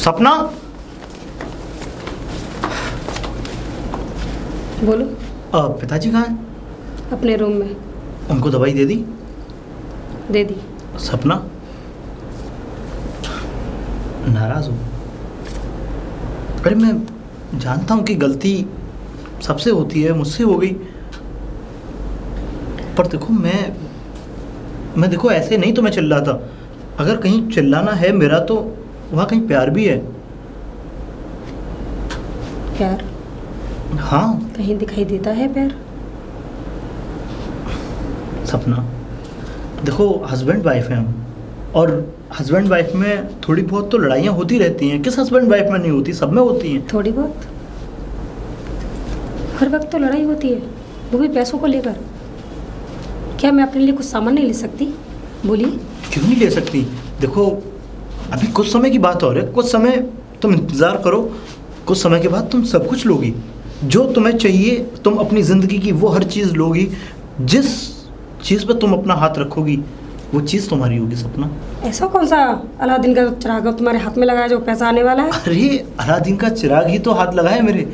सपना, बोलो। पिताजी कहाँ हैं? अपने रूम में। उनको दवाई दे दी? दे दी। सपना, नाराज हूँ। अरे मैं जानता हूँ कि गलती सबसे होती है, मुझसे हो गई, पर देखो मैं देखो ऐसे नहीं तो मैं चिल्लाता। अगर कहीं चिल्लाना है मेरा तो वहाँ कहीं प्यार भी है। प्यार? हाँ। कहीं दिखाई देता है प्यार? सपना, देखो हस्बैंड वाइफ हैं हम, और हस्बैंड वाइफ में थोड़ी बहुत तो लड़ाइयाँ होती रहती हैं। किस हस्बैंड वाइफ में नहीं होती? सब में होती हैं। थोड़ी बहुत? हर वक्त तो लड़ाई होती है, वो भी पैसों को लेकर। क्या मैं अपने लिए कुछ सामान नहीं ले सकती? बोलिए। क्यों नहीं ले सकती? देखो अभी कुछ समय की बात और है, कुछ समय तुम इंतज़ार करो, कुछ समय के बाद तुम सब कुछ लोगी। जो तुम्हें चाहिए तुम अपनी ज़िंदगी की वो हर चीज़ लोगी। जिस चीज़ पर तुम अपना हाथ रखोगी वो चीज़ तुम्हारी होगी। सपना, ऐसा कौन सा अलादीन का चिराग तुम्हारे हाथ में लगा है जो पैसा आने वाला है? अरे अलादीन का चिराग ही तो हाथ लगा है मेरे।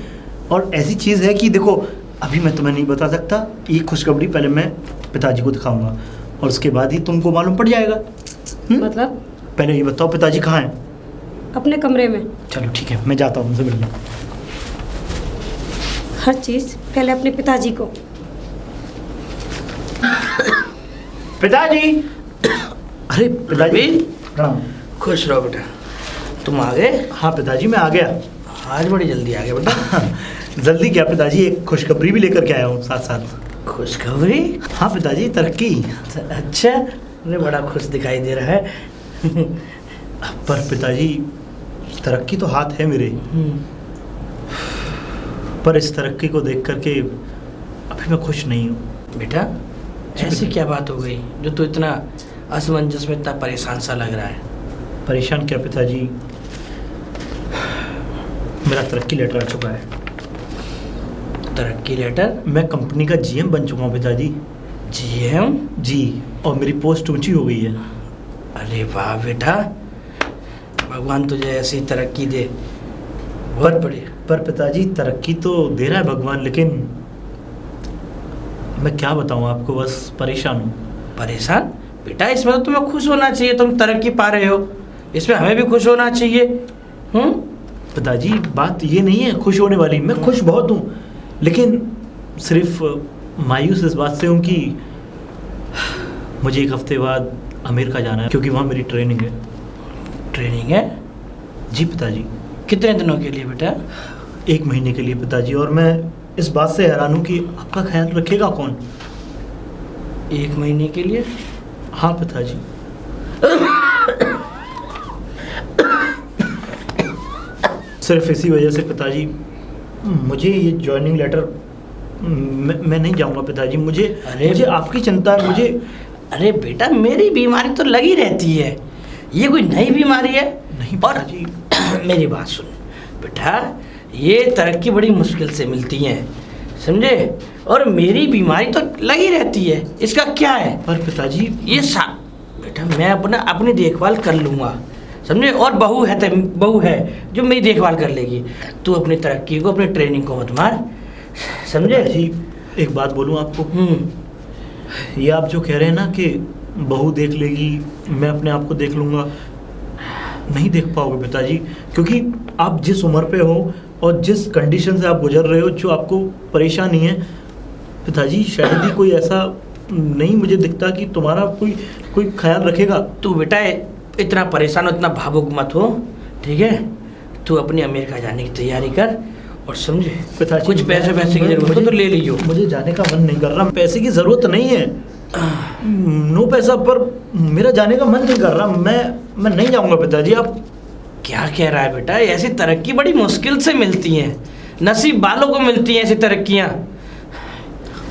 और ऐसी चीज़ है कि देखो अभी मैं तुम्हें नहीं बता सकता। ये खुशखबरी पहले मैं पिताजी को दिखाऊंगा और उसके बाद ही तुमको मालूम पड़ जाएगा। मतलब? पहले ये बताओ पिताजी कहाँ हैं? अपने कमरे में। चलो ठीक है, मैं जाता हूँ उनसे मिलने। हर चीज़ पहले अपने पिताजी को। पिताजी! अरे पिताजी, प्रणाम। खुश रहो बेटा। तुम आ गए? हाँ पिताजी मैं आ गया। आज बड़ी जल्दी आ गए बेटा। जल्दी क्या पिताजी, एक खुशखबरी भी लेकर के आया हूँ साथ साथ। खुशखबरी? हाँ पिताजी, तरक्की। अच्छा, मुझे बड़ा खुश दिखाई दे रहा है। पर पिताजी तरक्की तो हाथ है मेरे, पर इस तरक्की को देख करके अभी मैं खुश नहीं हूँ। बेटा ऐसी क्या बात हो गई जो तू इतना असमंजस में, इतना परेशान सा लग रहा है? परेशान क्या पिताजी, मेरा तरक्की लेटर आ चुका है। तरक्की लेटर? मैं कंपनी का जीएम बन चुका हूँ पिताजी। जीएम? जी, और मेरी पोस्ट ऊंची हो गई है। अरे वाह बेटा, भगवान तुझे ऐसी तरक्की दे। बहुत बढ़िया। पर पिताजी तरक्की तो दे रहा है भगवान, लेकिन मैं क्या बताऊँ आपको, बस परेशान हूँ। परेशान? बेटा इसमें तो तुम्हें खुश होना चाहिए, तुम तरक्की पा रहे हो, इसमें हमें भी खुश होना चाहिए। पिताजी बात ये नहीं है खुश होने वाली, मैं खुश बहुत हूँ, लेकिन सिर्फ मायूस इस बात से हूँ कि मुझे एक हफ्ते बाद अमेरिका जाना है, क्योंकि वहाँ मेरी ट्रेनिंग है। ट्रेनिंग है? जी पिताजी। कितने दिनों के लिए बेटा? 1 महीने के लिए पिताजी, और मैं इस बात से हैरान हूँ कि आपका ख्याल रखेगा कौन? 1 महीने के लिए? हाँ पिताजी। सिर्फ इसी वजह से पिताजी मुझे ये जॉइनिंग लेटर, मैं नहीं जाऊंगा पिताजी। मुझे आपकी चिंता है। मुझे अरे बेटा मेरी बीमारी तो लगी रहती है, ये कोई नई बीमारी है? नहीं और पिताजी, मेरी बात सुन बेटा, ये तरक्की बड़ी मुश्किल से मिलती है, समझे? और मेरी बीमारी तो लगी रहती है, इसका क्या है? पर पिताजी ये बेटा मैं अपनी देखभाल कर लूँगा, समझे? और बहू है जो मेरी देखभाल कर लेगी। तू अपनी तरक्की को, अपनी ट्रेनिंग को मत मार, समझे? जी एक बात बोलूँ आपको, ये आप जो कह रहे हैं ना कि बहू देख लेगी, मैं अपने आप को देख लूँगा, नहीं देख पाओगे पिताजी, क्योंकि आप जिस उम्र पे हो और जिस कंडीशन से आप गुजर रहे हो, जो आपको परेशानी है पिताजी, शायद ही कोई ऐसा नहीं मुझे दिखता कि तुम्हारा कोई ख्याल रखेगा। तू बेटा इतना परेशान हो, इतना भावुक मत हो, ठीक है? तू अपनी अमेरिका जाने की तैयारी कर, और समझे पिताजी कुछ पैसे की जरूरत हो तो ले लीजिए। मुझे जाने का मन नहीं कर रहा, पैसे की ज़रूरत नहीं है, नो पैसा, पर मेरा जाने का मन नहीं कर रहा। मैं नहीं जाऊंगा पिताजी। आप क्या कह रहा है बेटा? ऐसी तरक्की बड़ी मुश्किल से मिलती हैं, नसीब वालों को मिलती हैं ऐसी तरक्कियाँ।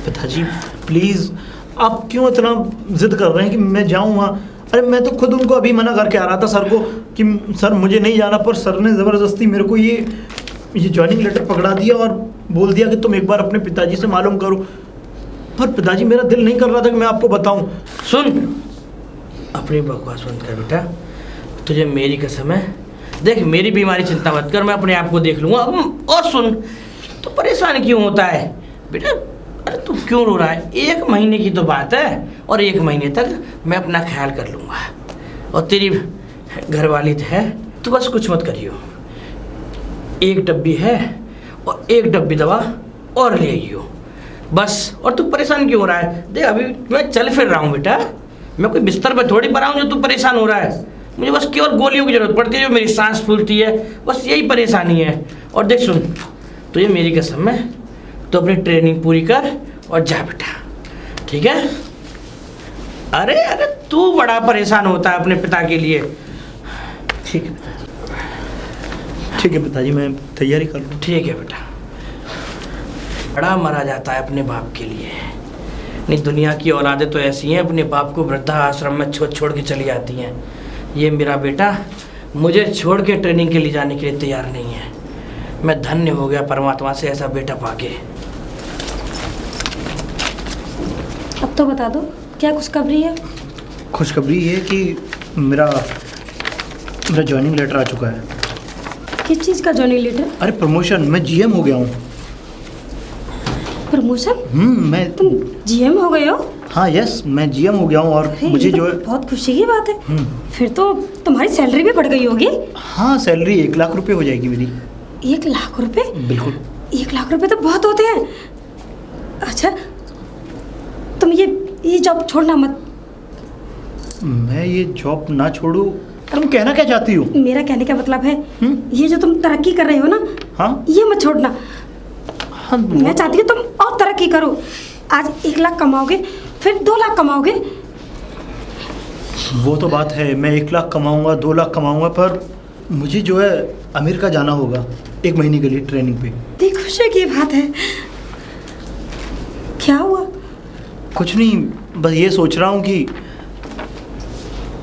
पिताजी प्लीज़, आप क्यों इतना जिद कर रहे हैं कि मैं जाऊँ वहाँ? अरे मैं तो खुद उनको अभी मना करके आ रहा था सर को कि सर मुझे नहीं जाना, पर सर ने ज़बरदस्ती मेरे को ये जॉइनिंग लेटर पकड़ा दिया और बोल दिया कि तुम एक बार अपने पिताजी से मालूम करो। पर पिताजी मेरा दिल नहीं कर रहा था कि मैं आपको बताऊं। सुन, अपनी बकवास बंद कर बेटा, तुझे मेरी कसम है, देख मेरी बीमारी चिंता मत कर, मैं अपने आप को देख लूँगा। और सुन, तो परेशान क्यों होता है बेटा? अरे तू क्यों रो रहा है? 1 महीने की तो बात है, और 1 महीने तक मैं अपना ख्याल कर लूँगा। और तेरी घरवाली तो है, तू बस कुछ मत करियो। 1 डब्बी है और 1 डब्बी दवा और ले आइयो बस। और तू परेशान क्यों हो रहा है? देख अभी मैं चल फिर रहा हूँ बेटा, मैं कोई बिस्तर पर थोड़ी पड़ा हूँ जो तू परेशान हो रहा है। मुझे बस केवल गोलियों की जरूरत पड़ती है, जो मेरी सांस फूलती है, बस यही परेशानी है। और देख सुन, तो ये मेरी कसम है, तो अपनी ट्रेनिंग पूरी कर और जा बेटा, ठीक है? अरे अरे तू बड़ा परेशान होता है अपने पिता के लिए। ठीक है पिताजी, ठीक है पिताजी, मैं तैयारी कर लूँ। ठीक है बेटा। बड़ा मरा जाता है अपने बाप के लिए। नहीं, दुनिया की औलादें तो ऐसी हैं, अपने बाप को वृद्धाश्रम में छोड़ के चली जाती हैं। ये मेरा बेटा मुझे छोड़ के ट्रेनिंग के लिए जाने के लिए तैयार नहीं है। मैं धन्य हो गया परमात्मा से ऐसा बेटा पाके। अब तो बता दो क्या खुशखबरी है? खुशखबरी ये कि मेरा जॉइनिंग लेटर आ चुका है। किस चीज़ का जॉइनिंग लेटर? अरे प्रमोशन, मैं जीएम हो गया हूँ। प्रमोशन? मैं तुम जीएम हो गए हो? हाँ यस, मैं जीएम हो गया हूँ। और अरे, मुझे ये तो जो है बहुत खुशी की बात है। फिर तो तुम्हारी सैलरी भी बढ़ गई होगी। हाँ, सैलरी 1 लाख रुपए हो जाएगी मेरी। 1 लाख रुपए? बिल्कुल। 1 लाख रुपए तो बहुत होते हैं। अच्छा, तुम ये जॉब छोड़ना मत। मैं ये जॉब ना छोड़ूं? तुम कहना क्या चाहती हो? मेरा कहने का मतलब है ये जो तुम तरक्की कर रहे हो ना, हाँ ये मत छोड़ना। हाँ, मैं चाहती हूँ तुम और तरक्की करो। आज 1 लाख कमाओगे, फिर 2 लाख कमाओगे। वो तो बात है, मैं 1 लाख कमाऊंगा, 2 लाख कमाऊंगा, पर मुझे जो है अमेरिका जाना होगा 1 महीने के लिए ट्रेनिंग पे। इतनी खुशी की बात है। क्या हुआ? कुछ नहीं, बस ये सोच रहा हूँ कि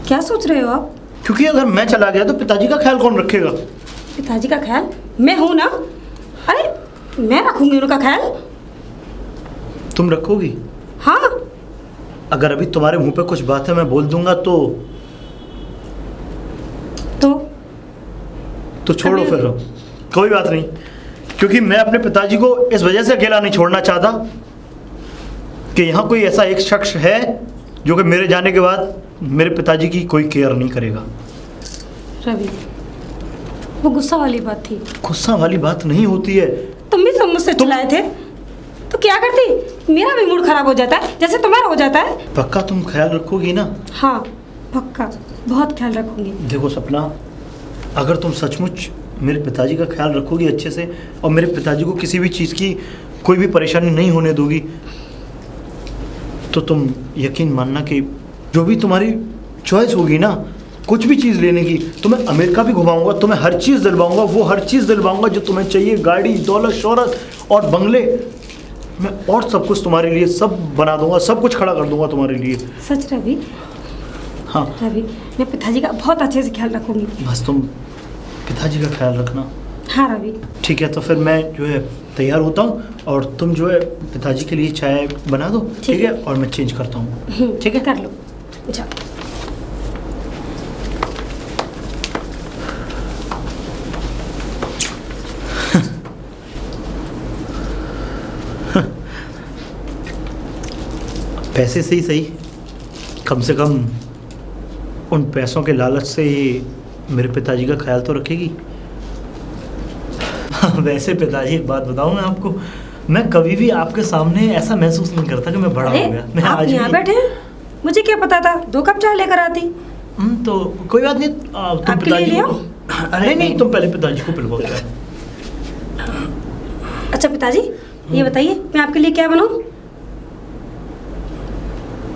क्या सोच रहे हो आप? क्योंकि अगर मैं चला गया तो पिताजी का ख्याल कौन रखेगा? पिताजी का ख्याल मैं हूं ना। अरे मैं रखूंगी उनका ख्याल। तुम रखोगी? हाँ। अगर अभी तुम्हारे मुंह पे कुछ बात है मैं बोल दूंगा तो छोड़ो अभी- फिर, कोई बात नहीं। क्योंकि मैं अपने पिताजी को इस वजह से अकेला नहीं छोड़ना चाहता कि यहाँ कोई ऐसा एक शख्स है जो कि मेरे जाने के बाद मेरे पिताजी की कोई केयर नहीं करेगा। रवि, वो गुस्सा वाली बात थी। गुस्सा वाली बात नहीं होती है। तुम भी सब मुझसे चिल्लाए थे तो क्या करती? मेरा भी मूड खराब हो जाता है जैसे तुम्हारा हो जाता है। पक्का तुम ख्याल रखोगी ना? हाँ पक्का, बहुत ख्याल रखूंगी। देखो सपना, अगर तुम सचमुच मेरे पिताजी का ख्याल रखोगी अच्छे से और मेरे पिताजी को किसी भी चीज़ की कोई भी परेशानी नहीं होने दोगी, तो तुम यकीन मानना कि जो भी तुम्हारी चॉइस होगी ना, कुछ भी चीज़ लेने की, तो मैं अमेरिका भी घुमाऊंगा, तुम्हें हर चीज़ दिलवाऊंगा, वो हर चीज़ दिलवाऊंगा जो तुम्हें चाहिए, गाड़ी, दौलत, शोहरत और बंगले, मैं और सब कुछ तुम्हारे लिए सब बना दूंगा, सब कुछ खड़ा कर दूंगा तुम्हारे लिए। सच रवि? हाँ रवि, मैं पिताजी का बहुत अच्छे से ख्याल रखूंगी। बस तुम पिताजी का ख्याल रखना। हाँ रवि। ठीक है, तो फिर मैं जो है तैयार होता हूँ और तुम जो है पिताजी के लिए चाय बना दो, ठीक है? और मैं चेंज करता हूँ, ठीक है? कर लो। अच्छा। पैसे से ही सही, कम से कम उन पैसों के लालच से ही मेरे पिताजी का ख्याल तो रखेगी। वैसे पिताजी, एक बात बताऊं मैं आपको, मैं कभी भी आपके सामने ऐसा महसूस नहीं करता कि मैं बड़ा हो गया। मैं आप आज यहाँ भी बैठे हैं, मुझे क्या पता था 2 कप चाय लेकर आती। तो कोई बात नहीं, तुम आपके लिए ले आओ? अरे नहीं, तुम पहले पिताजी को पिलवाओ चाय। अच्छा पिताजी, ये बताइए मैं आपके लिए क्या बनाऊं?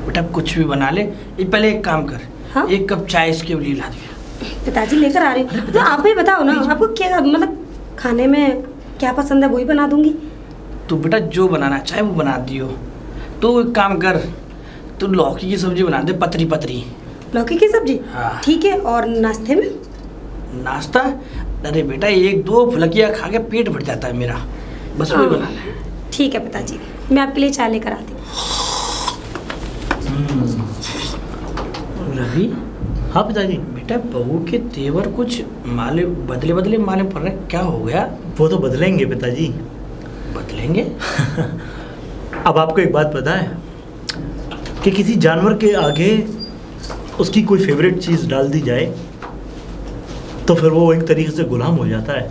बेटा कुछ भी बना ले, ये पहले एक काम कर, हाँ? 1 कप चाय इसके लिए ला दिया। पिताजी लेकर आ रही हूँ, तो आप ही बताओ ना, आपको क्या मतलब खाने में क्या पसंद है वही बना दूंगी। तो बेटा जो बनाना चाहे वो बना दियो। तो एक काम कर, तू लौकी की सब्जी बना दे, पतरी पतरी। लौकी की सब्जी? हाँ। ठीक है। और नाश्ते में? नाश्ता? अरे बेटा 1-2 फुलकियाँ खा के पेट भर जाता है मेरा, बस वही बना ले। ठीक है पिताजी, मैं आपके लिए चाय लेकर आती हूँ। रवि, हाँ पिताजी। बेटा बेटा बहू के तेवर कुछ माले बदले बदले माले पड़ रहे, क्या हो गया? वो तो बदलेंगे पिताजी। बदलेंगे? अब आपको एक बात पता है कि किसी जानवर के आगे उसकी कोई फेवरेट चीज़ डाल दी जाए तो फिर वो एक तरीके से गुलाम हो जाता है।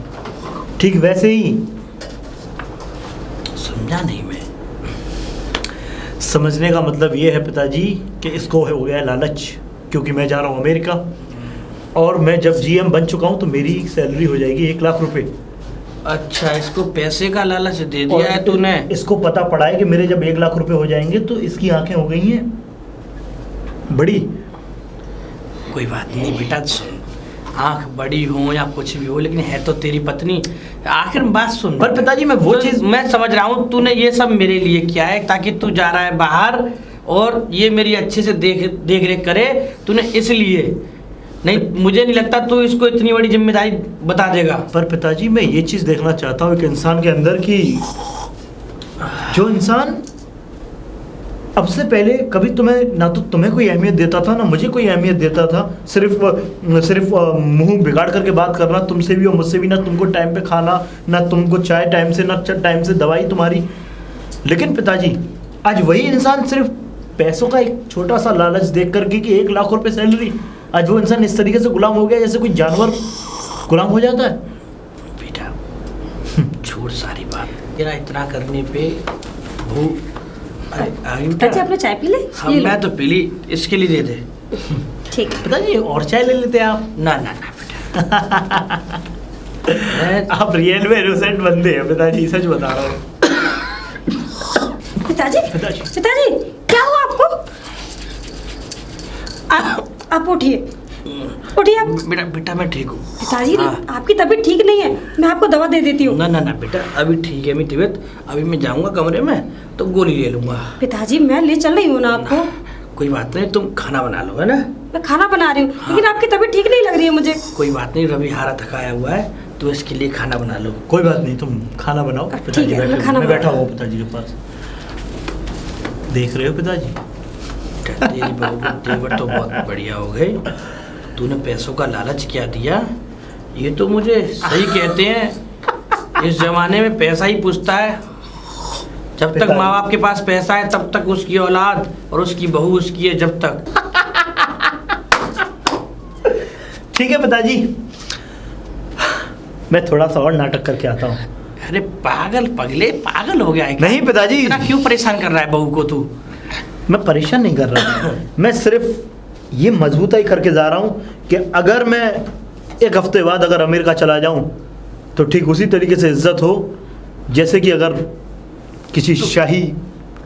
ठीक वैसे ही समझा नहीं मैं। समझने का मतलब ये है पिताजी कि इसको हो गया लालच, क्योंकि मैं जा रहा हूँ अमेरिका और मैं जब जीएम बन चुका हूँ तो मेरी सैलरी हो जाएगी 1 लाख रुपए। अच्छा, इसको पैसे का लालच दे दिया है तूने? इसको पता पड़ा है कि मेरे जब 1 लाख रुपए हो जाएंगे तो इसकी आंखें हो गई हैं बड़ी। कोई बात नहीं बेटा, सुन, आंख बड़ी हो या कुछ भी हो, लेकिन है तो तेरी पत्नी। आखिर बात सुन। पर पिताजी मैं वो चीज़ मैं समझ रहा हूँ तूने ये सब मेरे लिए किया है ताकि तू जा रहा है बाहर और ये मेरी अच्छे से देख रेख करे, तूने इसलिए। नहीं, मुझे नहीं लगता तू इसको इतनी बड़ी जिम्मेदारी बता देगा। पर पिताजी मैं ये चीज़ देखना चाहता हूँ एक इंसान के अंदर की, जो इंसान अब से पहले कभी तुम्हें ना तो तुम्हें कोई अहमियत देता था ना मुझे कोई अहमियत देता था, सिर्फ मुंह बिगाड़ करके बात करना तुमसे भी और मुझसे भी, ना तुमको टाइम पे खाना, ना तुमको चाय टाइम से, ना टाइम से दवाई तुम्हारी। लेकिन पिताजी आज वही इंसान सिर्फ पैसों का एक छोटा सा लालच देख करके कि 1 लाख रुपए सैलरी, आज वो इंसान इस तरीके से गुलाम हो गया जैसे कोई जानवर गुलाम हो जाता है। बेटा छोड़ सारी बात, तेरा इतना करने पे वो पिताजी आपने चाय पी ले? हाँ, ये लो। मैं तो पी ली, इसके लिए दे दे। ठीक है। पिताजी और चाय ले लेते हैं आप। ना ना ना बेटा आप रियल में इनोसेंट बंदे हैं पिताजी, सच बता रहा हूँ। पिताजी पिताजी। पिताजी क्या हुआ आपको? आप उठिए, उठिए आप। बेटा बेटा मैं ठीक हूँ। पिताजी हाँ। आपकी तबीयत ठीक नहीं है, मैं आपको दवा दे देती हूँ। ना ना ना बेटा, अभी ठीक है मेरी तबीयत। अभी मैं जाऊँगा कमरे में तो गोली ले लूँगा। पिताजी मैं ले चल रही हूँ ना आपको। कोई बात नहीं, तुम खाना बना लो, है ना? मैं खाना बना रही हूँ लेकिन आपकी तबीयत ठीक नहीं लग रही है मुझे। कोई बात नहीं, रवि हारा थकाया हुआ है तो इसके लिए खाना बना लो। कोई बात नहीं, तुम खाना बनाओ। ठीक पिताजी है, मैं बैठे, खाना मैं बना- बैठा हुआ पिताजी के पास। देख रहे हो पिताजी, तेरी बहू के तेवर तो बहुत बढ़िया हो गए। तूने पैसों का लालच क्या दिया, ये तो मुझे सही कहते हैं, इस जमाने में पैसा ही पूछता है। जब तक माँ बाप के पास पैसा है तब तक उसकी औलाद और उसकी बहू उसकी है जब तक। ठीक है पिताजी, मैं थोड़ा सा और नाटक करके आता हूँ। अरे पागल पगले, पागल हो गया है क्या? नहीं पिताजी, इतना क्यों परेशान कर रहा है बहू को तू? मैं परेशान नहीं कर रहा, मैं सिर्फ ये मजबूताई करके जा रहा हूँ कि अगर मैं 1 हफ्ते बाद अगर अमेरिका चला जाऊँ तो ठीक उसी तरीके से इज्जत हो जैसे कि अगर किसी शाही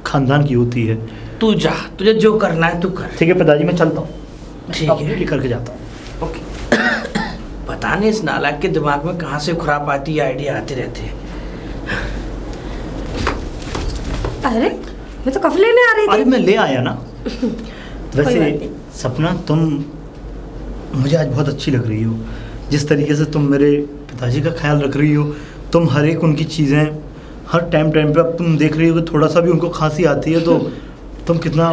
खानदान की होती है। तू जा, तुझे जो करना है तू कर। ठीक है पिताजी, मैं चलता हूँ। ठीक है। लेकर के जाता हूँ। ओके। पता नहीं इस नालायक के दिमाग में कहाँ से खुरापाती आइडिया आते रहते हैं। अरे मैं तो कफले में आ रही अरे थी। मैं ले आया ना। कोई वैसे बात नहीं। सपना, तुम मुझे आज बहुत अच्छी लग रही हो। जिस तरीके से तुम मेरे पिताजी का ख्याल रख रही हो, तुम हर एक उनकी चीज़ें हर टाइम पे अब तुम देख रही हो कि थोड़ा सा भी उनको खांसी आती है तो तुम कितना।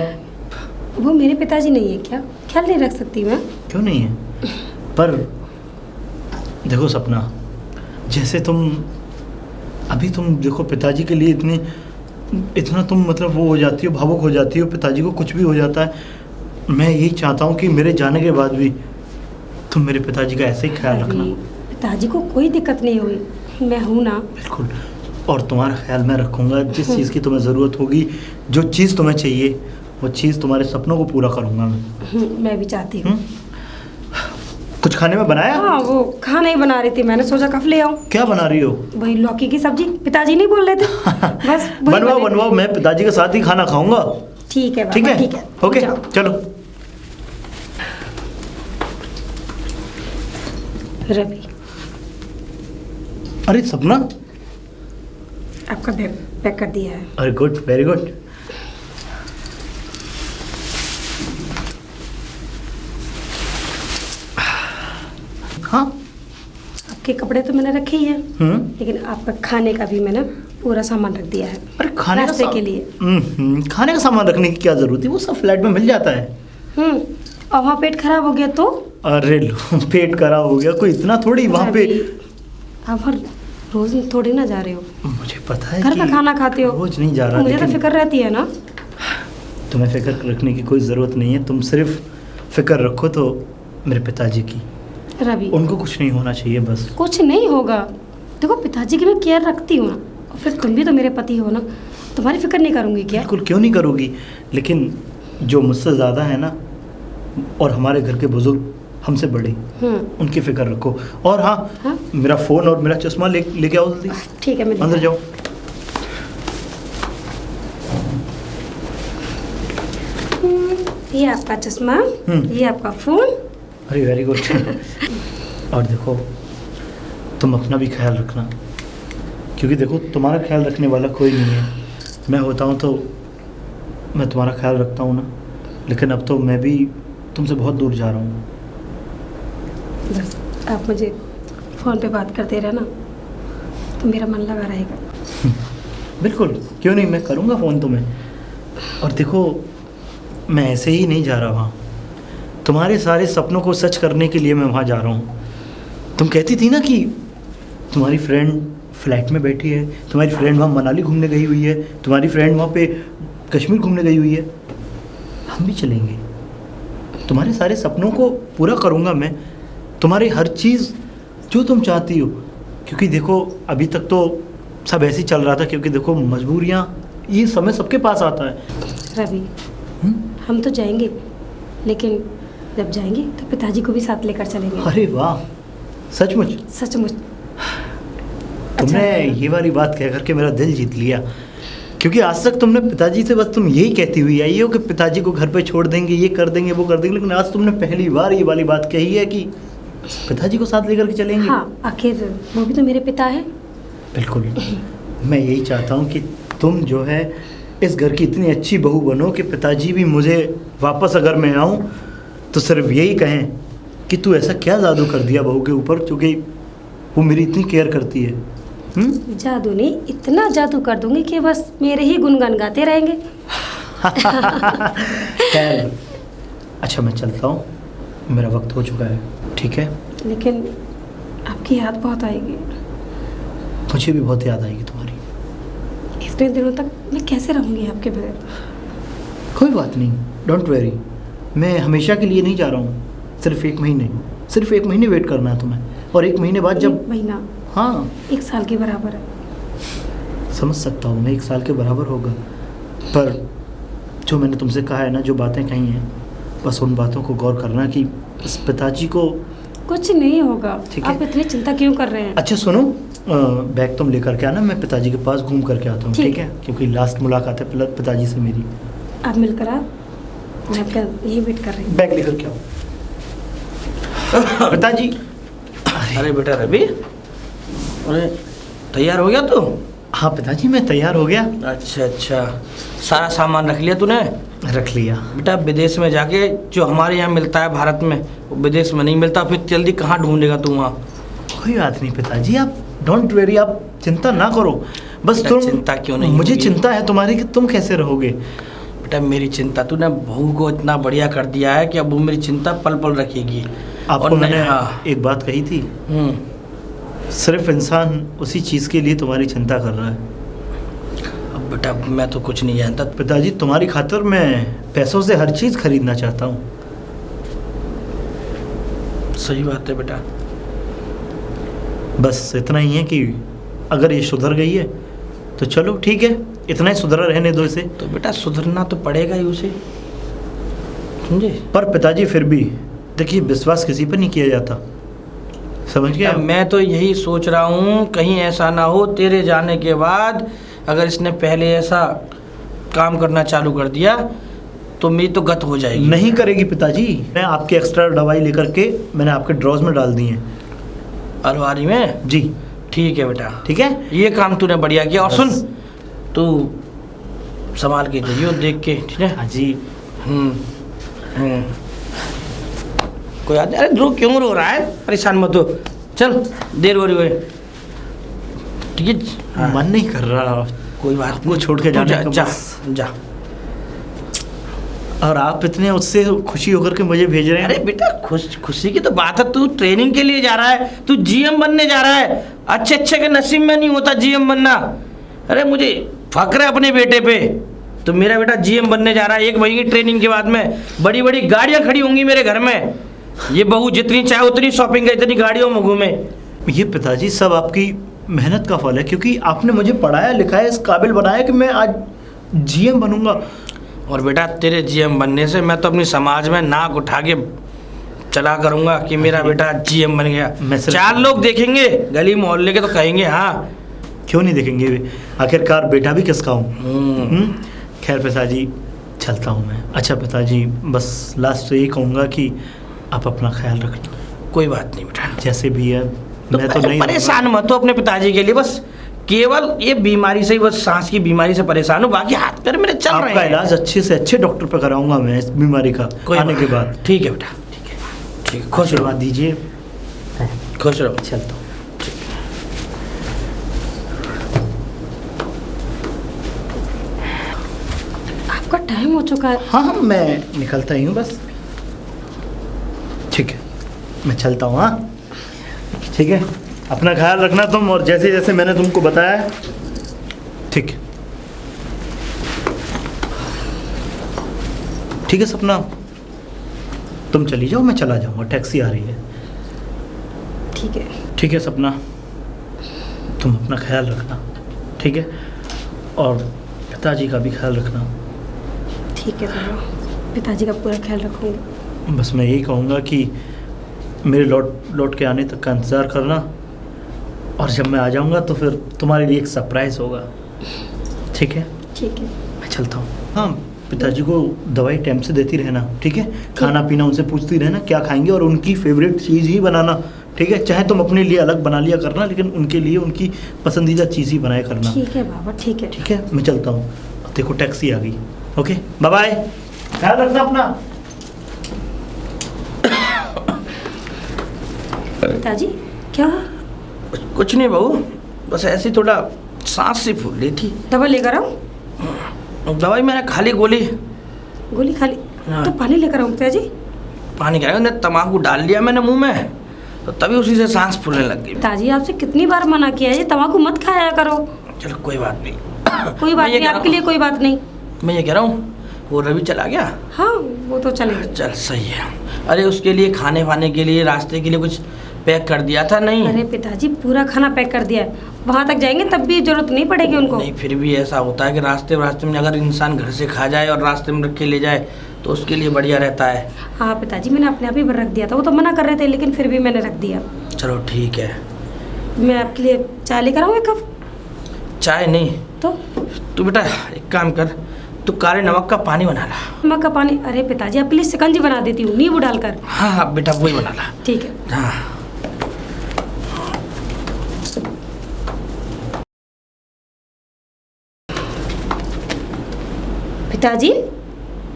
वो मेरे पिताजी नहीं है क्या? ख्याल नहीं रख सकती मैं? क्यों नहीं है? पर देखो सपना, जैसे तुम अभी तुम देखो पिताजी के लिए इतना तुम मतलब वो हो जाती हो, भावुक हो जाती हो, पिताजी को कुछ भी हो जाता है। मैं यही चाहता हूँ कि मेरे जाने के बाद भी तुम मेरे पिताजी का ऐसे ही ख्याल रखना। पिताजी को कोई दिक्कत नहीं हुई, मैं हूँ ना। बिल्कुल, और तुम्हारा ख्याल मैं रखूँगा। जिस चीज़ की तुम्हें ज़रूरत होगी, जो चीज़ तुम्हें चाहिए, वो चीज़ तुम्हारे सपनों को पूरा करूँगा मैं। मैं भी चाहती हूँ। कुछ खाने में बनाया? हाँ, वो खाना ही बना रही थी, मैंने सोचा कफ ले आऊँ। क्या बना रही हो? वही लौकी की सब्जी, पिताजी नहीं बोल रहे थे। बस वही बनवाओ बने। बनवाओ, मैं पिताजी के साथ ही खाना खाऊंगा। ठीक है ठीक बाबा, है, ठीक है। ओके जाओ। चलो। रवि, अरे सपना, आपका बैग पैक कर दिया है। अरे गुड, वेरी गुड। हाँ। आपके कपड़े तो मैंने रखे ही हैं, हम्म। लेकिन आपका खाने का भी मैंने पूरा सामान रख दिया है। अरे खाने का रास्ते के लिए। खाने का सामान रखने की क्या जरूरत है? वो सब फ्लैट में मिल जाता है। और वहाँ पेट खराब हो गया तो अरे लो, पेट खराब हो गया, कोई इतना थोड़ी वहाँ पे। आप हर रोज थोड़ी ना जा रहे हो, मुझे पता है घर का कि खाना खाते हो। रोज नहीं जा रहा, मुझे तो लेकिन फिक्र रहती है ना। तुम्हें फिक्र रखने की कोई ज़रूरत नहीं है। तुम सिर्फ फिक्र रखो तो मेरे पिताजी की, रवि उनको कुछ नहीं होना चाहिए बस। कुछ नहीं होगा। देखो पिताजी की मैं केयर रखती हूँ ना, और फिर तुम भी तो मेरे पति हो ना, तुम्हारी फिक्र नहीं करूँगी क्या? बिल्कुल, क्यों नहीं करोगी, लेकिन जो मुझसे ज़्यादा है ना, और हमारे घर के बुजुर्ग हमसे बड़े, उनकी फिक्र रखो। और हाँ, हाँ? मेरा फ़ोन और मेरा चश्मा लेके आओ जल्दी। ठीक है, मैं अंदर जाओ। ये आपका चश्मा, ये आपका फ़ोन। अरे वेरी गुड। और देखो, तुम अपना भी ख्याल रखना, क्योंकि देखो तुम्हारा ख्याल रखने वाला कोई नहीं है। मैं होता हूँ तो मैं तुम्हारा ख्याल रखता हूँ ना, लेकिन अब तो मैं भी तुमसे बहुत दूर जा रहा हूँ। बस आप मुझे फ़ोन पे बात करते रहना तो मेरा मन लगा रहेगा। बिल्कुल, क्यों नहीं, मैं करूँगा फ़ोन तुम्हें। और देखो, मैं ऐसे ही नहीं जा रहा वहाँ, तुम्हारे सारे सपनों को सच करने के लिए मैं वहाँ जा रहा हूँ। तुम कहती थी ना कि तुम्हारी फ्रेंड फ्लैट में बैठी है, तुम्हारी फ्रेंड वहाँ मनाली घूमने गई हुई है, तुम्हारी फ्रेंड वहाँ पे कश्मीर घूमने गई हुई है। हम भी चलेंगे, तुम्हारे सारे सपनों को पूरा करूँगा मैं, तुम्हारी हर चीज़ जो तुम चाहती हो। क्योंकि देखो, अभी तक तो सब ऐसे ही चल रहा था, क्योंकि देखो मजबूरियाँ, ये समय सबके पास आता है। रवि, हम तो जाएंगे, लेकिन जब जाएंगे तो पिताजी को भी साथ लेकर चलेंगे। अरे वाह, सचमुच? सचमुच। तुमने अच्छा, ये वाली बात कह करके मेरा दिल जीत लिया, क्योंकि आज तक तुमने पिताजी से बस तुम यही कहती हुई आई हो कि पिताजी को घर पे छोड़ देंगे, ये कर देंगे, वो कर देंगे, लेकिन आज तुमने पहली बार ये वाली बात कही है कि पिताजी को साथ लेकर के चलेंगे। हाँ, आखिर वो भी तो मेरे पिता है। बिल्कुल, मैं यही चाहता हूँ कि तुम जो है इस घर की इतनी अच्छी बहू बनो कि पिताजी भी मुझे वापस अगर मैं आऊँ तो सिर्फ यही कहें कि तू ऐसा क्या जादू कर दिया बहू के ऊपर, क्योंकि वो मेरी इतनी केयर करती है। जादू नहीं, इतना जादू कर दूंगी कि बस मेरे ही गुनगान गाते रहेंगे। खैर, अच्छा मैं चलता हूँ, मेरा वक्त हो चुका है, ठीक है? लेकिन आपकी याद बहुत आएगी। मुझे भी बहुत याद आएगी तुम्हारी। इतने दिनों तक मैं कैसे रहूँगी आपके बगैर? कोई बात नहीं, डोंट वेरी, मैं हमेशा के लिए नहीं जा रहा हूँ, सिर्फ एक महीने वेट करना है तुम्हें, और एक महीने बाद जब 1 महीना, हाँ, 1 साल के बराबर है। समझ सकता हूँ मैं, 1 साल के बराबर होगा, पर जो मैंने तुमसे कहा है ना, जो बातें कही हैं, बस उन बातों को गौर करना कि इस पिताजी को कुछ नहीं होगा। ठीक है। आप इतनी चिंता क्यों कर रहे हैं? अच्छा सुनो, बैग तुम लेकर के आना, मैं पिताजी के पास घूम करके आता हूँ, ठीक ठीक है? क्योंकि लास्ट मुलाकात है पिताजी से मेरी। आप मिलकर आप, मैं आपका यही वेट कर रही हूँ। बैग लेकर के आओ। पिताजी। अरे बेटा रवि, अरे तैयार हो गया तू? हाँ पिताजी, मैं तैयार हो गया। अच्छा अच्छा, सारा सामान रख लिया तूने? रख लिया। बेटा विदेश में जाके जो हमारे यहाँ मिलता है भारत में, वो विदेश में नहीं मिलता, फिर जल्दी कहाँ ढूंढेगा तू वहाँ? कोई बात नहीं पिताजी, आप डोंट वेरी, आप चिंता ना करो, बस तुम। चिंता क्यों नहीं मुझे होगी? चिंता है तुम्हारी कि तुम कैसे रहोगे। बेटा मेरी चिंता, तूने बहू को इतना बढ़िया कर दिया है कि अब वो मेरी चिंता पल पल रखेगी। आपको मैंने हाँ। एक बात कही थी, सिर्फ इंसान उसी चीज़ के लिए तुम्हारी चिंता कर रहा है। अब बेटा मैं तो कुछ नहीं जानता। पिताजी, तुम्हारी खातिर मैं पैसों से हर चीज़ खरीदना चाहता हूँ। सही बात है बेटा। बस इतना ही है कि अगर ये सुधर गई है तो चलो ठीक है, इतना ही सुधरा रहने दो इसे। तो बेटा सुधरना तो पड़ेगा ही उसे, समझे? पर पिताजी फिर भी देखिए, विश्वास किसी पर नहीं किया जाता, समझ गया? मैं तो यही सोच रहा हूँ कहीं ऐसा ना हो तेरे जाने के बाद अगर इसने पहले ऐसा काम करना चालू कर दिया तो मेरी तो गत हो जाएगी। नहीं करेगी पिताजी, मैं आपकी एक्स्ट्रा दवाई लेकर के मैंने आपके ड्रॉज में डाल दी है। अलमारी में? जी ठीक है बेटा, ठीक है, ये काम तूने बढ़िया किया। और बस। सुन, तू संभाल के जाइयो, देख के, ठीक है? हाँ जी। कोई आदमी, अरे ध्रुव क्यों रो रहा है? परेशान मत हो, चल देर हो रही है, ठीक है? हाँ। मन नहीं कर रहा कोई बात आपको छोड़ के तू जाने जा, का, जा, बस। जा। और आप इतने उससे खुशी होकर के मुझे भेज रहे हैं। अरे बेटा खुशी की तो बात है, तू ट्रेनिंग के लिए जा रहा है, तू जीएम बनने जा रहा है। अच्छे अच्छे के नसीब में नहीं होता जीएम बनना। अरे मुझे फक्र है अपने बेटे पे। तो मेरा बेटा जीएम बनने जा रहा है। 1 महीने की ट्रेनिंग के बाद में बड़ी बड़ी गाड़ियां खड़ी होंगी मेरे घर में। ये बहू जितनी चाहे उतनी शॉपिंग है, इतनी गाड़ियों में घूमे। ये पिताजी सब आपकी मेहनत का फल है, क्योंकि आपने मुझे पढ़ाया लिखाया, इस काबिल बनाया कि मैं आज जीएम बनूंगा। और बेटा तेरे जीएम बनने से मैं तो अपनी समाज में नाक उठा के चला करूंगा कि मेरा बेटा जीएम बन गया। मैं सिर्फ- 4 लोग देखेंगे गली मोहल्ले के तो कहेंगे हाँ। क्यों नहीं देखेंगे, आखिरकार बेटा भी किसका हूँ। खैर पिताजी चलता हूँ मैं। अच्छा पिताजी, बस लास्ट यही कहूँगा कि आप अपना ख्याल रखना। कोई बात नहीं बेटा, जैसे भी है तो मैं तो नहीं परेशान मत हो अपने पिताजी के लिए। बस केवल ये बीमारी से ही, बस सांस की बीमारी से परेशान हूँ, बाकी हाथ पैर मेरे चल रहे आपका हैं। इलाज अच्छे से अच्छे डॉक्टर पे कराऊंगा मैं इस बीमारी का आने के बाद। ठीक है बेटा, ठीक है, खुश आशीर्वाद रहो, दीजिए। खुश रहो। चलता हूँ। आपका टाइम हो चुका है। हाँ मैं निकलता ही हूँ बस। ठीक है मैं चलता हूँ। हाँ ठीक है, अपना ख्याल रखना तुम, और जैसे जैसे मैंने तुमको बताया है। ठीक है, ठीक है सपना, तुम चली जाओ, मैं चला जाऊँगा, टैक्सी आ रही है। ठीक है। ठीक है सपना, तुम अपना ख्याल रखना, ठीक है, और पिताजी का भी ख्याल रखना। ठीक है बाबा, पिताजी का पूरा ख्याल रखूँगी। बस मैं यही कहूँगा कि मेरे लौट के आने तक का इंतज़ार करना, और जब मैं आ जाऊँगा तो फिर तुम्हारे लिए एक सरप्राइज़ होगा। ठीक है, ठीक है। मैं चलता हूँ। हाँ पिताजी को दवाई टाइम से देती रहना, ठीक है, खाना पीना उनसे पूछती रहना क्या खाएंगे, और उनकी फेवरेट चीज़ ही बनाना, ठीक है, चाहे तुम अपने लिए अलग बना लिया करना, लेकिन उनके लिए उनकी पसंदीदा चीज़ ही बनाया करना। ठीक है बाबा, ठीक है। ठीक है, मैं चलता हूँ। देखो टैक्सी आ गई। ओके बाय बाय, ख्याल रखना अपना। पिताजी क्या हुआ? कुछ नहीं बहू, बस ऐसी थोड़ा सांस सी फूल रही थी। दवा लेकर आऊँ? दवाई मैंने खाली गोली खाली? हाँ। तो पानी लेकर आऊँ पिताजी? पानी कह रहा तम्बाकू डाल लिया मैंने मुंह में, तो तभी उसी से सांस फूलने लग गई। पिताजी आपसे कितनी बार मना किया है, ये तम्बाकू मत खाया करो। चलो कोई बात नहीं। कोई बात नहीं, आपके लिए कोई बात नहीं। मैं ये कह रहा हूँ, वो रवि चला गया? हाँ वो तो चलेगा। चल सही है। अरे उसके लिए खाने वाने के लिए, रास्ते के लिए कुछ पैक कर दिया था? नहीं अरे पिताजी पूरा खाना पैक कर दिया है, वहाँ तक जाएंगे तब भी जरूरत नहीं पड़ेगी उनको। नहीं, फिर भी ऐसा होता है कि रास्ते में अगर इंसान घर से खा जाए और रास्ते में रख के ले जाए तो उसके लिए बढ़िया रहता है। हाँ पिताजी, मैंने अपने आप ही रख दिया था, वो तो मना कर रहे थे लेकिन फिर भी मैंने रख दिया। चलो ठीक है। मैं आपके लिए चाय लेकर आऊँ एक कप? चाय नहीं तो तू बेटा एक काम कर, तू काले नमक का पानी बना ला। नमक का पानी? अरे पिताजी आपके लिए शिकंजी बना देती हूँ नींबू डालकर। हाँ हाँ बेटा वही बना ला। ठीक है। हाँ पिताजी,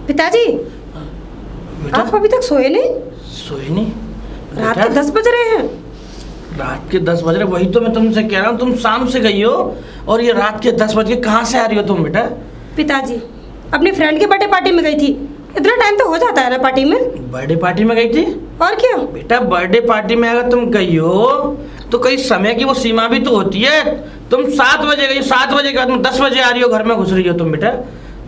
पिताजी बेटा, आप अभी तक सोए नहीं? सोए नहीं? रात बेटा, के 10 बज रहे हैं। रात के 10 बज रहे, वही तो मैं तुमसे कह रहा हूँ। तुम शाम से गई हो और ये रात के 10 बज के कहाँ से आ रही हो तुम बेटा? पिताजी अपनी फ्रेंड के बर्थडे पार्टी में गई थी, इतना टाइम तो हो जाता है ना पार्टी में। बर्थडे पार्टी में गई थी? और क्या बेटा बर्थडे पार्टी में अगर तुम गई हो तो कई समय की वो सीमा भी तो होती है। तुम 7 बजे गई, 7 बजे के बाद तुम 10 बजे आ रही हो, घर में घुस रही हो तुम बेटा।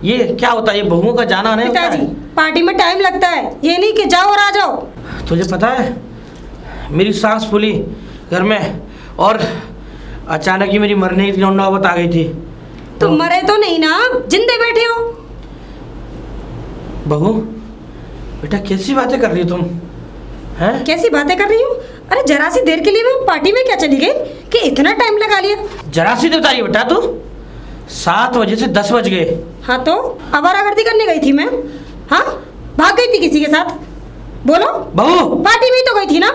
ये क्या होता है, ये बहुओं का जाना नहीं होता पिताजी है। पार्टी में टाइम लगता है, ये नहीं कि जाओ और आ जाओ। तुझे पता है मेरी सांस फूली घर में, और अचानक ही मेरी मरने की नौबत आ गई थी। तुम मरे तो नहीं ना, जिंदे बैठे हो। बहू बेटा कैसी बातें कर रही हो तुम? हैं? कैसी बातें कर रही हूँ? अरे जरा सी देर के लिए मैं पार्टी में क्या चली गई कि इतना टाइम लगा लिया? जरा सी बता रही बेटा तू, 7 बजे से 10 बज गए। हाँ तो आवारागर्दी करने गई थी मैं। हाँ भाग गई थी किसी के साथ? बोलो। बहू पार्टी में ही तो गई थी ना।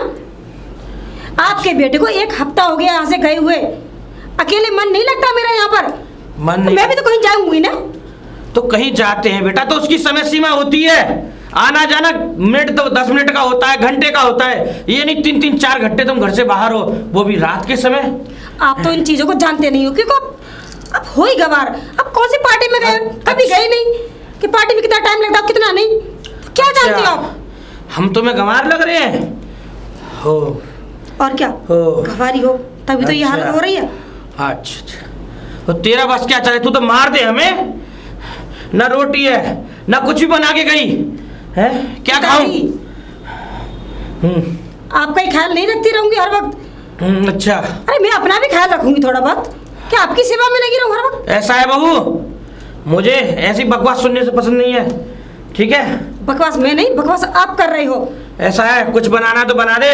आपके बेटे को 1 हफ्ता हो गया यहाँ से गए हुए, अकेले मन नहीं लगता मेरा यहाँ पर। मन नहीं, मैं भी तो कहीं जाऊंगी ना। तो कहीं जाते हैं बेटा तो उसकी समय सीमा होती है। आना जाना मिनट तो 10 मिनट का होता है, घंटे का होता है। ये नहीं 3-3 4 घंटे तुम घर से बाहर हो, वो भी रात के समय। आप तो इन चीजों को जानते नहीं हो, क्योंकि अब हो ही गवार। अब कौन सी पार्टी में गए, कभी गए नहीं। कि पार्टी में कितना टाइम लगता है कितना नहीं, क्या जानते हो आप? हम तुम्हें गंवार लग रहे हैं हो? और क्या हो घवारी हो तभी तो ये अच्छा। हालत हो रही है। अच्छा, तो तेरा बस क्या चले, तू तो मार दे हमें। ना रोटी है ना कुछ भी बना के गई है, क्या खाऊं? आपका ही ख्याल नहीं रखती रहूंगी हर वक्त। अच्छा, अरे मैं अपना भी ख्याल रखूंगी थोड़ा बहुत, क्या आपकी सेवा में लगी रहूं हर वक्त? ऐसा है बहू, मुझे ऐसी बकवास सुनने से पसंद नहीं है, ठीक है? बकवास मैं नहीं, बकवास आप कर रहे हो। ऐसा है, कुछ बनाना तो बना दे,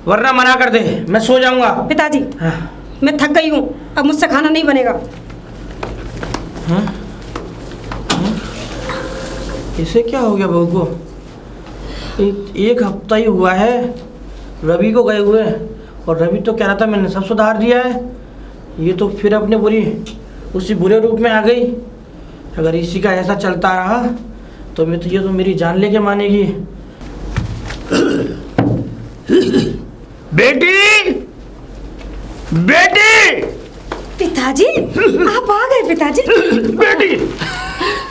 वरना मना कर दे, मैं सो जाऊंगा। पिताजी हाँ। मैं थक गई हूँ, अब मुझसे खाना नहीं बनेगा। हाँ? हाँ? इसे क्या हो गया बहू को? एक हफ्ता ही हुआ है रवि को गए हुए, और रवि तो कह रहा था मैंने सब सुधार दिया है, ये तो फिर अपने उसी बुरे रूप में आ गई। अगर इसी का ऐसा चलता रहा तो ये तो मेरी जान लेके मानेगी। बेटी, बेटी, पिताजी आप आ गए पिताजी। बेटी,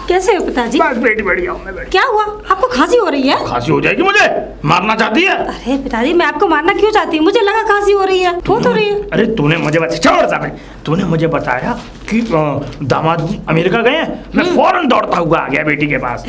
कैसे हो पिताजी? बस बेटी बढ़िया हूँ मैं। बेटी क्या हुआ, आपको खांसी हो रही है? खांसी हो जाएगी, मुझे मारना चाहती है? अरे पिताजी मैं आपको मारना क्यों चाहती हूँ, मुझे लगा खांसी हो रही है, ठोत हो रही है। अरे तूने मुझे छोड़ सामने, तूने मुझे बताया कि दामाद अमेरिका गए हैं, मैं फौरन दौड़ता हुआ आ गया बेटी के पास।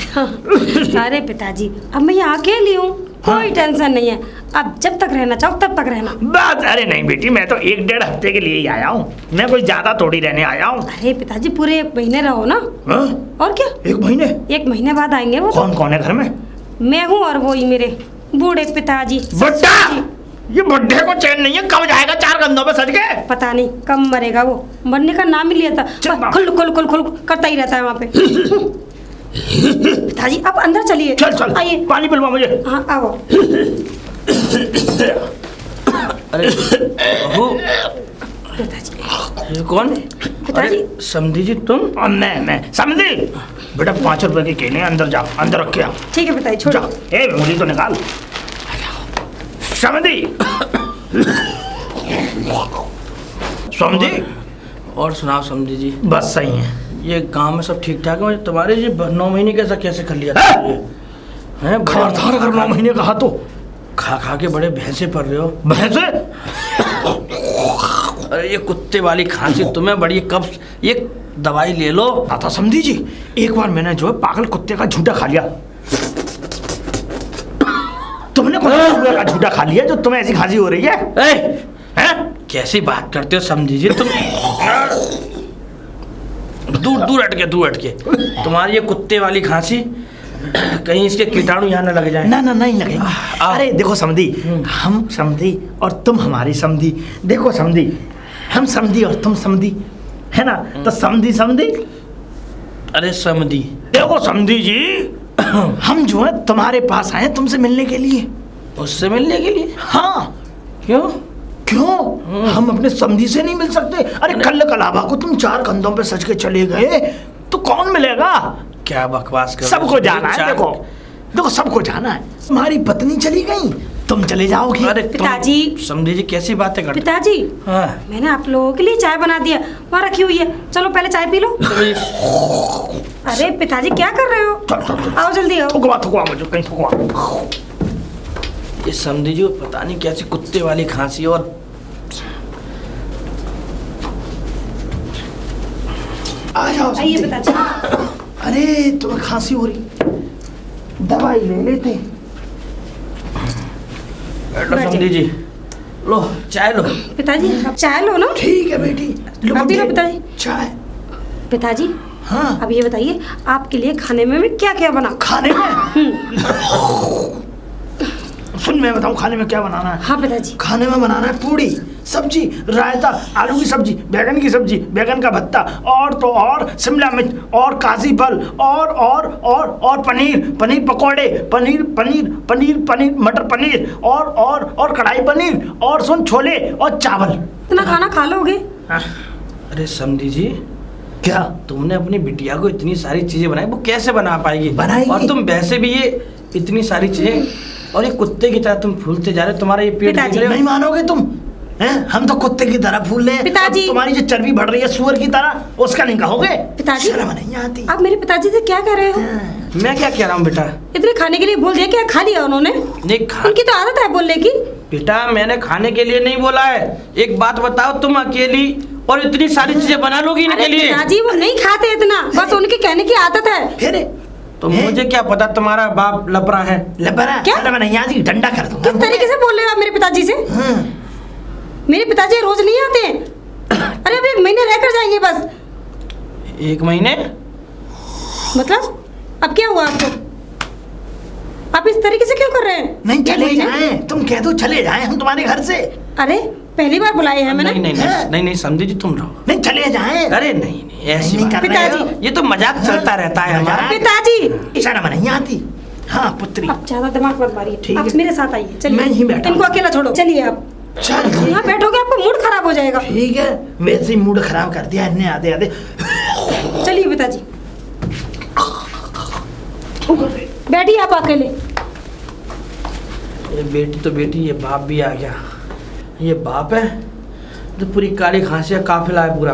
अरे पिताजी अब मैं यहाँ अकेली हूँ, कोई टेंशन नहीं है, अब जब तक रहना चाहो तब तक रहना। बस अरे नहीं बेटी, मैं तो 1-1.5 हफ्ते के लिए ही आया हूँ, मैं कोई ज्यादा थोड़ी रहने आया हूँ। अरे पिताजी पूरे 1 महीने रहो ना। हाँ? और क्या, 1 महीने? 1 महीने बाद आएंगे वो। कौन कौन है घर में? मैं हूँ और वो ही मेरे बूढ़े पिताजी। बुड्ढा, ये बुड्ढे को चैन नहीं है, कब जाएगा 4 कंधों पे सज के? पता नहीं कब मरेगा वो, मरने का नाम ही लिया था, चल, खुल खुल खुल खुल करता ही रहता है वहाँ पे। पिताजी आप अंदर चलिए। चल चल, आइए। पानी पिलवा मुझे। हाँ आओ। अरे बहू, पिताजी ये कौन? पिताजी। अरे समधी जी तुम? मैं समझी बेटा, 5 रुपए के केले अंदर जा, अंदर रख के आ। ठीक है पिताजी जा, छोड़ो। ए मुझे तो निकाल। समझी? समझी? और सुनाओ समधी जी। बस सही है। ये गांव में सब ठीक ठाक है? तुम्हारे ये 9 महीने कैसे कर लिया हैं? खबरदार अगर 9 महीने कहा तो। खा खा के बड़े भैंसे पड़ रहे हो। भैंसे? अरे ये कुत्ते वाली खांसी तुम्हें बड़ी, कब ये दवाई ले लो। आता समझी जी, एक बार मैंने जो है पागल कुत्ते का झूठा खा लिया। तुमने कुत्ते का झूठा खा लिया जो तुम्हें ऐसी खांसी हो रही है? हैं? कैसी बात करते हो समझी जी तुम? दूर हट के तुम्हारी ये कुत्ते वाली खांसी, कहीं इसके कीटाणु यहाँ न लग जाए। ना नहीं लगेंगे। अरे देखो समधी, हम समधी और तुम हमारी समधी। देखो समधी, हम समधी और तुम समधी है ना, तो समधी। अरे समधी, देखो समधी जी, हम जो है तुम्हारे पास आए तुमसे मिलने के लिए। उससे मिलने के लिए? हाँ। क्यों? हम अपने समधी से नहीं मिल सकते? अरे कल कलाबा को तुम 4 कंधों पे सज के चले गए तो कौन मिलेगा? क्या बकवास कर? सबको जाना है। देखो सबको जाना है। तुम्हारी पत्नी चली गई, तुम चले जाओगी। अरे पिताजी। समझी जी कैसी बातें करते? पिताजी हाँ। मैंने आप लोगों के लिए चाय बना दिया, वहाँ रखी हुई है, चलो पहले चाय पी लो। अरे पिताजी क्या कर रहे हो? चल। आओ जल्दी आओ। थुकवा मुझे कहीं थुकवा। ये समझी जी पता नहीं कैसी कुत्ते वाली खांसी। और आ जाओ आइए समधी। पिताजी। अरे तुम्हें खांसी हो रही, दवाई ले लेते। समझी जी लो चाय लो। पिताजी आप चाय लो ना। ठीक है बेटी, आप भी लो पिताजी। चाय। पिताजी हाँ। अब ये बताइए आपके लिए खाने में मैं क्या क्या बना? खाने में? सुन मैं बताऊं खाने में क्या बनाना है। हाँ पिताजी। खाने में बनाना है पूड़ी, सब्जी, रायता, आलू की सब्जी, बैगन की सब्जी, बैगन का भत्ता, और तो और शिमला मिर्च, और काजी फल, और पनीर पकोड़े, पनीर मटर पनीर, और कढ़ाई पनीर, और सुन छोले और चावल। इतना खाना खा लोगे? अरे समझी जी क्या तुमने अपनी बिटिया को इतनी सारी चीजें बनाई, वो कैसे बना पाएगी? बनाएगी। और तुम वैसे भी ये इतनी सारी चीजें, और ये कुत्ते की तरह तुम फूलते जा रहे हो। तुम्हारा ये पेट देख रहे हो? नहीं मानोगे तुम? हैं? हम तो कुत्ते की तरह फूल रहे हैं। पिताजी। अब तुम्हारी जो चर्बी बढ़ रही है सुअर की तरह, उसका नहीं कहोगे? पिताजी। शर्म नहीं आती। आप मेरे पिताजी से क्या कह रहे हो? मैं क्या कह रहा हूँ बेटा? इतने खाने के लिए बोल दिया, क्या खा लिया उन्होंने? नहीं खा उनकी तो आदत है बोलने की। बेटा मैंने खाने के लिए नहीं बोला है। एक बात बताओ, तुम अकेली और इतनी सारी चीजें बना लोगी इनके अरे लिए? पिताजी वो नहीं खाते इतना, बस उनके कहने की आदत है। फिर तो मुझे क्या पता तुम्हारा बाप लपरा है। लबरा क्या? शर्म नहीं आती, डंडा कर दूंगा। किस तरीके से बोल रहे हो आप मेरे पिताजी से? मेरे पिताजी रोज नहीं आते हैं। अरे अब 1 महीने रहकर जाएंगे बस। 1 महीने? मतलब अब क्या हुआ आपको? आप इस तरीके से क्यों कर रहे हैं? नहीं 1 चले महीने? जाएं, तुम कह दो चले जाएं हम तुम्हारे घर से। अरे पहली बार बुलाए हैं मैंने। नहीं नहीं हैं? नहीं नहीं नहीं समझी जी, तुम रहो। नहीं चले जाएं। अरे नहीं नहीं ऐसी नहीं बात कर रहे हो? पिताजी। ये तो मजाक चलता रहता है हमारा। पिताजी शर्म नहीं आती। हाँ पुत्री, आप ज्यादा दिमाग मत मारिए, ठीक आप है। मेरे साथ आइए। चलिए मैं यहीं बैठा इनको हूँ। अकेला छोड़ो, चलिए आप। चल यहाँ बैठोगे आपका मूड खराब हो जाएगा। ठीक है, वैसे ही मूड खराब कर दिया इन्हें आते आते। चलिए पिताजी बैठिए आप अकेले। ये बेटी तो बेटी, ये बाप भी आ गया। ये बाप है जो पूरी काली खांसी का काफिला है पूरा।